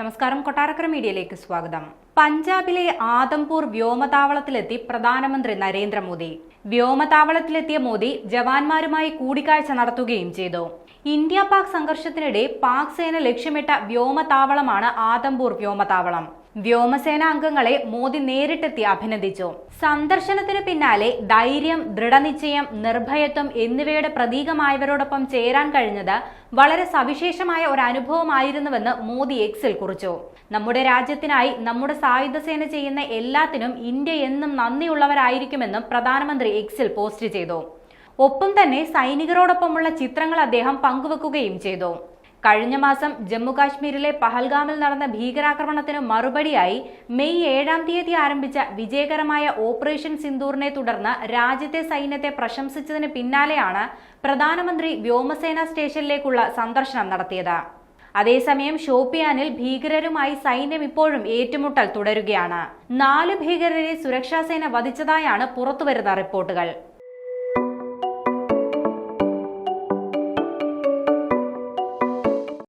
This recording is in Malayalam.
നമസ്കാരം, കൊട്ടാരക്കര മീഡിയയിലേക്ക് സ്വാഗതം. പഞ്ചാബിലെ ആദംപൂർ വ്യോമതാവളത്തിലെത്തി പ്രധാനമന്ത്രി നരേന്ദ്രമോദി. വ്യോമതാവളത്തിലെത്തിയ മോദി ജവാന്മാരുമായി കൂടിക്കാഴ്ച നടത്തുകയും ചെയ്തു. ഇന്ത്യ പാക് സംഘർഷത്തിനിടെ പാക് സേന ലക്ഷ്യമിട്ട വ്യോമതാവളമാണ് ആദംപൂർ വ്യോമതാവളം. വ്യോമസേന അംഗങ്ങളെ മോദി നേരിട്ടെത്തി അഭിനന്ദിച്ചു. സന്ദർശനത്തിന് പിന്നാലെ ധൈര്യം, ദൃഢനിശ്ചയം, നിർഭയത്വം എന്നിവയുടെ പ്രതീകമായവരോടൊപ്പം ചേരാൻ കഴിഞ്ഞത് വളരെ സവിശേഷമായ ഒരു അനുഭവമായിരുന്നുവെന്ന് മോദി എക്സിൽ കുറിച്ചു. നമ്മുടെ രാജ്യത്തിനായി നമ്മുടെ സായുധ സേന ചെയ്യുന്ന എല്ലാത്തിനും ഇന്ത്യ എന്നും നന്ദിയുള്ളവരായിരിക്കുമെന്നും പ്രധാനമന്ത്രി എക്സിൽ പോസ്റ്റ് ചെയ്തു. ഒപ്പം തന്നെ സൈനികരോടൊപ്പമുള്ള ചിത്രങ്ങൾ അദ്ദേഹം പങ്കുവെക്കുകയും ചെയ്തു. കഴിഞ്ഞ മാസം ജമ്മുകാശ്മീരിലെ പഹൽഗാമിൽ നടന്ന ഭീകരാക്രമണത്തിന് മറുപടിയായി മെയ് 7-ാം തീയതി ആരംഭിച്ച വിജയകരമായ ഓപ്പറേഷൻ സിന്ദൂറിനെ തുടർന്ന് രാജ്യത്തെ സൈന്യത്തെ പ്രശംസിച്ചതിന് പിന്നാലെയാണ് പ്രധാനമന്ത്രി വ്യോമസേന സ്റ്റേഷനിലേക്കുള്ള സന്ദർശനം നടത്തിയത്. അതേസമയം ഷോപ്പിയാനിൽ ഭീകരരുമായി സൈന്യം ഇപ്പോഴും ഏറ്റുമുട്ടൽ തുടരുകയാണ്. 4 ഭീകരരെ സുരക്ഷാസേന വധിച്ചതായാണ് പുറത്തുവരുന്ന റിപ്പോർട്ടുകൾ.